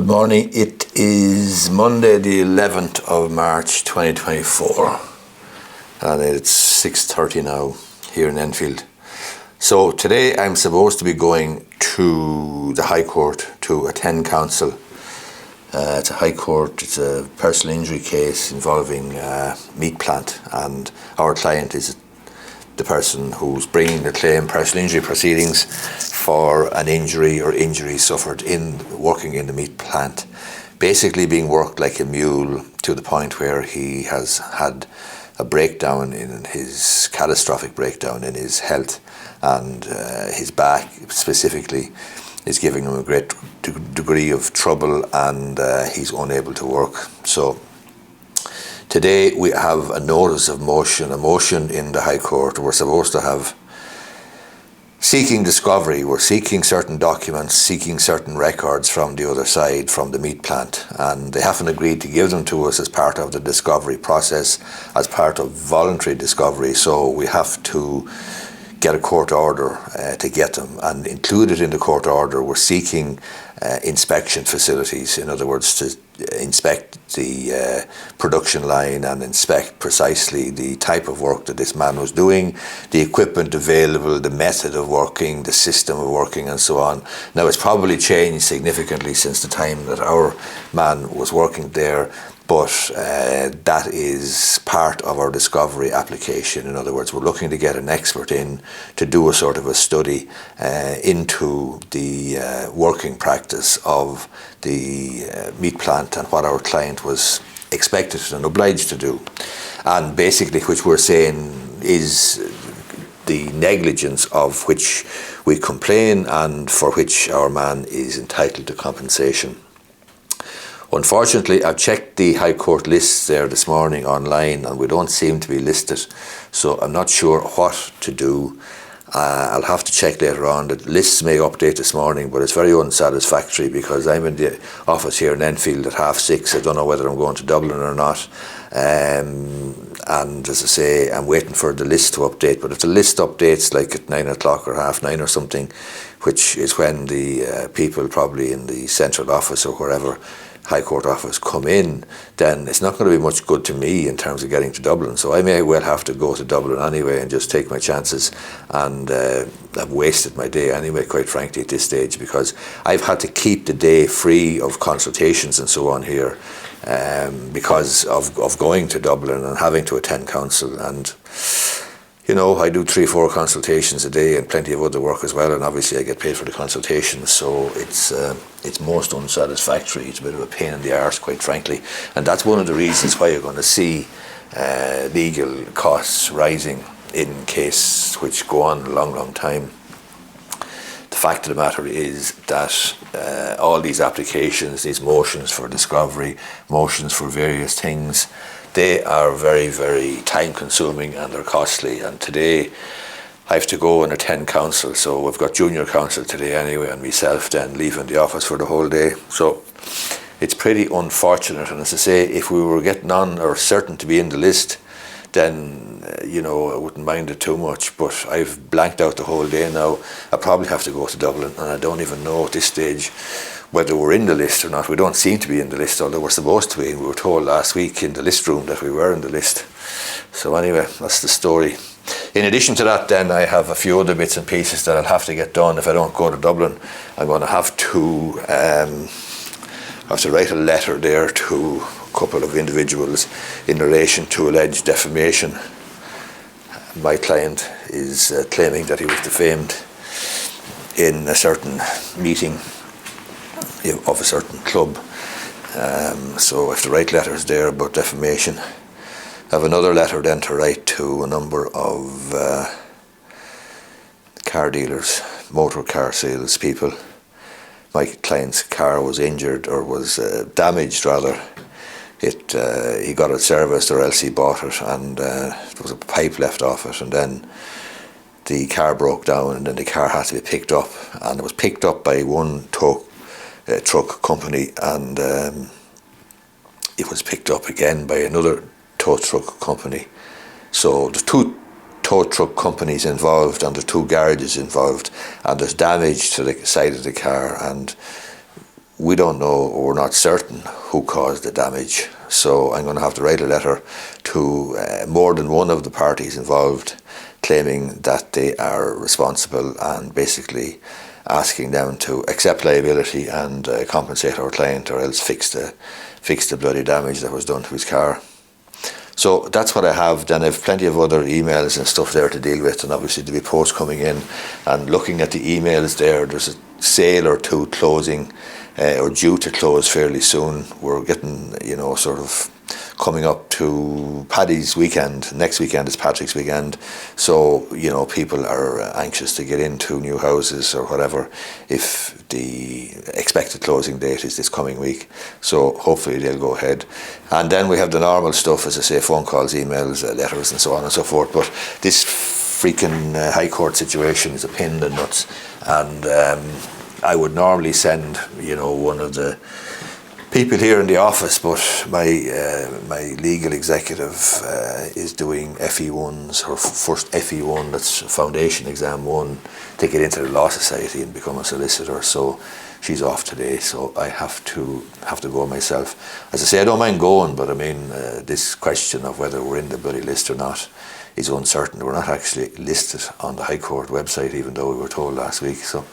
Good morning. It is Monday the 11th of March 2024 and it's 6:30 now here in Enfield. So today I'm supposed to be going to the High Court to attend counsel. It's a High Court, it's a personal injury case involving meat plant, and our client is the person who's bringing the claim, personal injury proceedings for an injury or injuries suffered in working in the meat plant, basically being worked like a mule to the point where he has had a breakdown in his catastrophic breakdown in his health, and his back specifically is giving him a great degree of trouble, and he's unable to work. So today we have a notice of motion, a motion in the High Court. We're supposed to have seeking discovery. We're seeking certain documents, seeking certain records from the other side, from the meat plant, and they haven't agreed to give them to us as part of the discovery process, as part of voluntary discovery. So we have to get a court order to get them, and included in the court order we're seeking inspection facilities, in other words to inspect the production line and inspect precisely the type of work that this man was doing, the equipment available, the method of working, the system of working, and so on. Now it's probably changed significantly since the time that our man was working there, but that is part of our discovery application. In other words, we're looking to get an expert in to do a sort of a study into the working practice of the meat plant and what our client was expected and obliged to do. And basically, which we're saying is the negligence of which we complain and for which our man is entitled to compensation. Unfortunately, I've checked the High Court lists there this morning online and we don't seem to be listed, so I'm not sure what to do. I'll have to check later on. The lists may update this morning, but it's very unsatisfactory because I'm in the office here in Enfield at 6:30. I don't know whether I'm going to Dublin or not. And as I say, I'm waiting for the list to update, but if the list updates like at 9 o'clock or 9:30 or something, which is when the people probably in the central office or wherever High Court office come in, then it's not going to be much good to me in terms of getting to Dublin. So I may well have to go to Dublin anyway and just take my chances, and I've wasted my day anyway, quite frankly, at this stage, because I've had to keep the day free of consultations and so on here because of going to Dublin and having to attend counsel. And you know, I do 3 or 4 consultations a day and plenty of other work as well, and obviously I get paid for the consultations, so it's most unsatisfactory. It's a bit of a pain in the arse, quite frankly, and that's one of the reasons why you're going to see legal costs rising in cases which go on a long time. The fact of the matter is that all these applications, these motions for discovery, motions for various things, they are very, very time consuming and they're costly. And today I have to go and attend counsel, so we've got junior counsel today anyway, and myself then leaving the office for the whole day. So it's pretty unfortunate, and as I say, if we were getting on or certain to be in the list, then you know, I wouldn't mind it too much, but I've blanked out the whole day now. I probably have to go to Dublin, and I don't even know at this stage whether we're in the list or not. We don't seem to be in the list, although we're supposed to be. We were told last week in the list room that we were in the list. So anyway, that's the story. In addition to that, then I have a few other bits and pieces that I'll have to get done. If I don't go to Dublin, I'm going to have to write a letter there to a couple of individuals in relation to alleged defamation. My client is claiming that he was defamed in a certain meeting of a certain club. So I have to write letters there about defamation. I have another letter then to write to a number of car dealers, motor car sales people. My client's car was injured, or was damaged rather. He got it serviced, or else he bought it, and there was a pipe left off it, and then the car broke down, and then the car had to be picked up, and it was picked up by one truck company, and it was picked up again by another tow truck company. So the 2 tow truck companies involved and the 2 garages involved, and there's damage to the side of the car, and we don't know, or we're not certain who caused the damage. So I'm going to have to write a letter to more than one of the parties involved, claiming that they are responsible and basically asking them to accept liability and compensate our client, or else fix the bloody damage that was done to his car. So that's what I have. Then I have plenty of other emails and stuff there to deal with, and obviously there'll be posts coming in. And looking at the emails there's a sale or two closing or due to close fairly soon. We're getting, sort of coming up to Paddy's weekend. Next weekend is Patrick's weekend. So, people are anxious to get into new houses or whatever if the expected closing date is this coming week. So hopefully they'll go ahead. And then we have the normal stuff, as I say, phone calls, emails, letters and so on and so forth. But this freaking High Court situation is a pain in the nuts. And I would normally send, one of the people here in the office, but my legal executive is doing FE1s, her first FE1, that's Foundation Exam 1, to get into the Law Society and become a solicitor. So she's off today, so I have to go myself. As I say, I don't mind going, but I mean, this question of whether we're in the bloody list or not is uncertain. We're not actually listed on the High Court website, even though we were told last week. So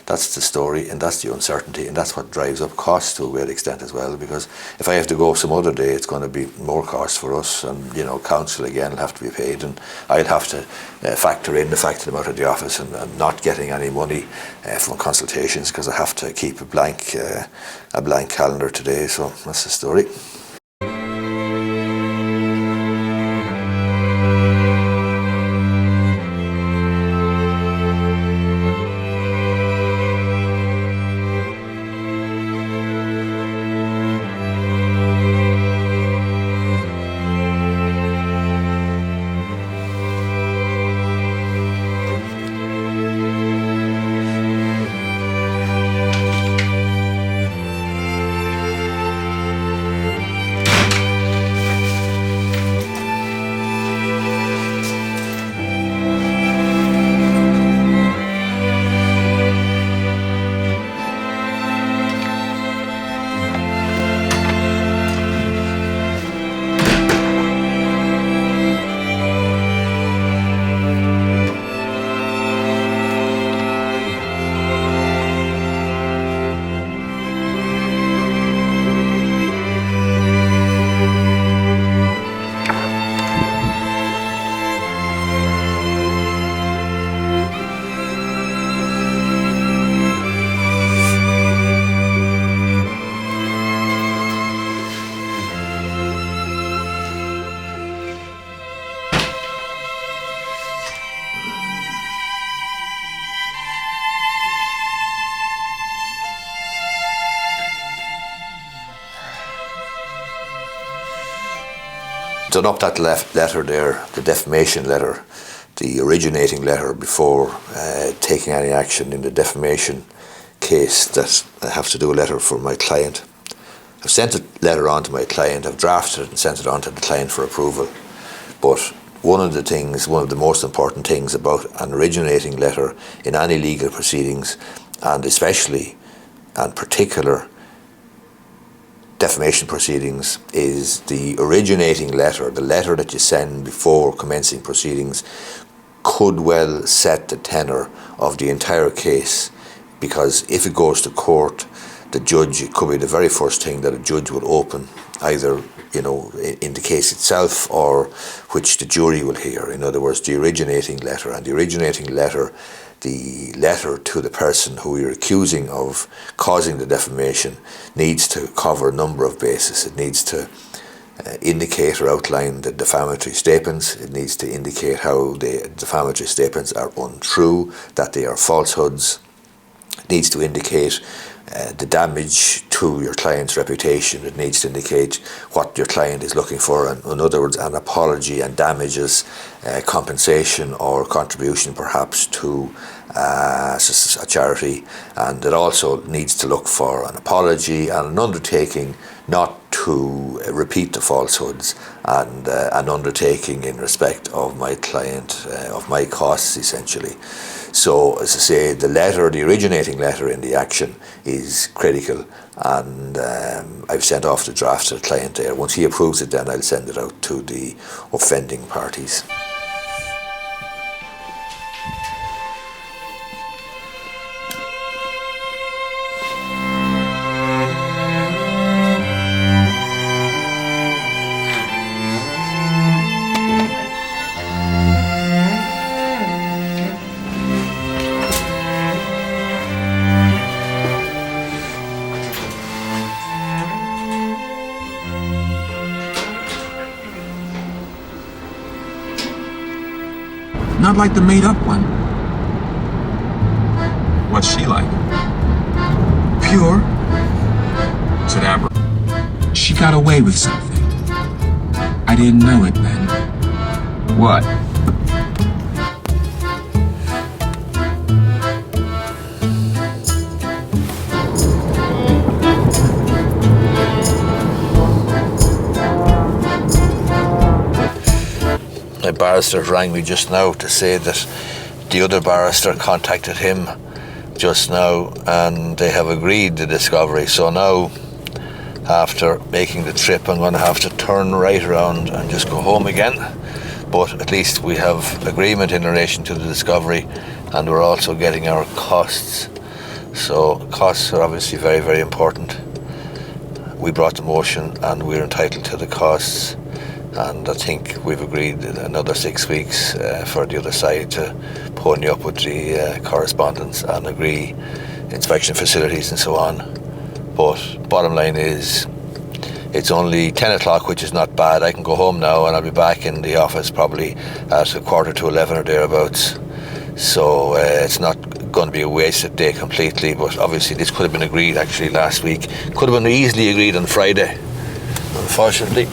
that's the story, and that's the uncertainty, and that's what drives up costs to a great extent as well, because if I have to go some other day, it's going to be more cost for us, and counsel again will have to be paid, and I'll have to factor in the fact that I'm out of the office and not getting any money from consultations, because I have to keep a blank calendar today. So that's the story. Done up that letter there, the defamation letter, the originating letter, before taking any action in the defamation case, that I have to do a letter for my client. I've sent a letter on to my client, I've drafted it and sent it on to the client for approval. But one of the most important things about an originating letter in any legal proceedings, and especially and particular defamation proceedings, is the originating letter, the letter that you send before commencing proceedings, could well set the tenor of the entire case. Because if it goes to court, the judge, it could be the very first thing that a judge will open, either in the case itself or which the jury will hear. In other words, the originating letter. And the originating letter, the letter to the person who you're accusing of causing the defamation, needs to cover a number of bases. It needs to indicate or outline the defamatory statements. It needs to indicate how the defamatory statements are untrue, that they are falsehoods. It needs to indicate the damage to your client's reputation. It needs to indicate what your client is looking for, and in other words, an apology and damages, compensation or contribution perhaps to a charity. And it also needs to look for an apology and an undertaking not to repeat the falsehoods, and an undertaking in respect of my client, of my costs essentially. So, as I say, the letter, the originating letter in the action is critical, and I've sent off the draft to the client there. Once he approves it, then I'll send it out to the offending parties. Not like the made-up one. What's she like? Pure, said Amber. She got away with something. I didn't know it then. What? My barrister rang me just now to say that the other barrister contacted him just now and they have agreed the discovery. So now, after making the trip, I'm going to have to turn right around and just go home again. But at least we have agreement in relation to the discovery, and we're also getting our costs. So costs are obviously very, very important. We brought the motion and we're entitled to the costs. And I think we've agreed another 6 weeks for the other side to pony up with the correspondence and agree inspection facilities and so on. But bottom line is, it's only 10 o'clock, which is not bad. I can go home now and I'll be back in the office probably at 11:15 or thereabouts. So it's not going to be a wasted day completely, but obviously this could have been agreed actually last week. Could have been easily agreed on Friday. Unfortunately,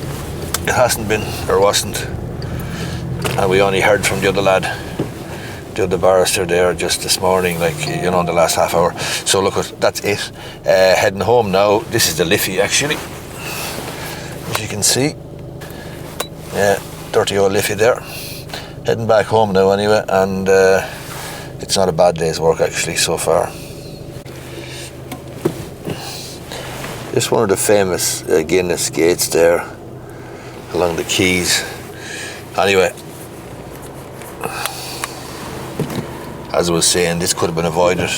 it hasn't been, or wasn't, and we only heard from the other lad, the other barrister there just this morning, like, you know, in the last half hour. So look, that's it. Heading home now. This is the Liffey actually, as you can see. Yeah, dirty old Liffey there. Heading back home now anyway, and it's not a bad day's work actually so far. Just one of the famous Guinness gates there along the quays. Anyway, as I was saying, this could have been avoided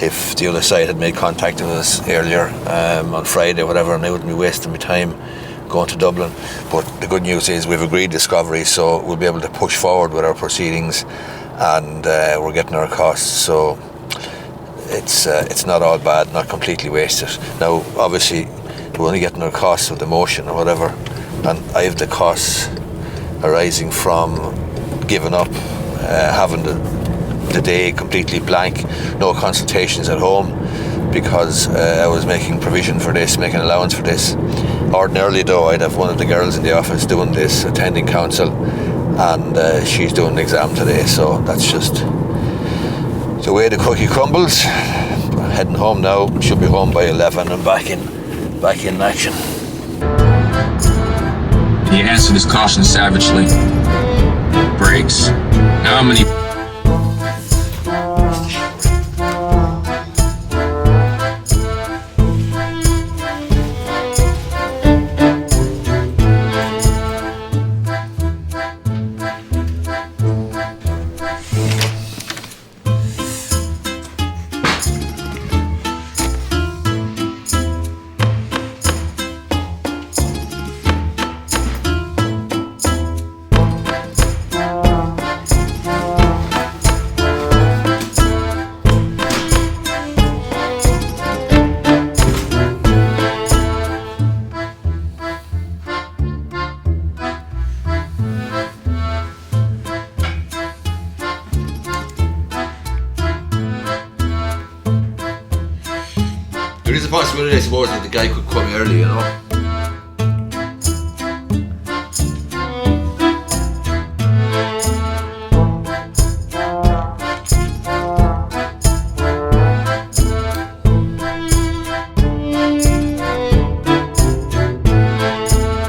if the other side had made contact with us earlier on Friday or whatever, and I wouldn't be wasting my time going to Dublin. But the good news is we've agreed discovery, so we'll be able to push forward with our proceedings, and we're getting our costs, so it's not all bad, not completely wasted. Now obviously we're only getting our costs of the motion or whatever, and I have the costs arising from giving up, having the day completely blank, no consultations at home, because I was making provision for this, making allowance for this. Ordinarily though, I'd have one of the girls in the office doing this, attending council, and she's doing the exam today, so that's just the way the cookie crumbles. Heading home now, should be home by 11 and back in action. He answered his caution savagely. Brakes. How many... There is a possibility, I suppose, that the guy could come early, you know.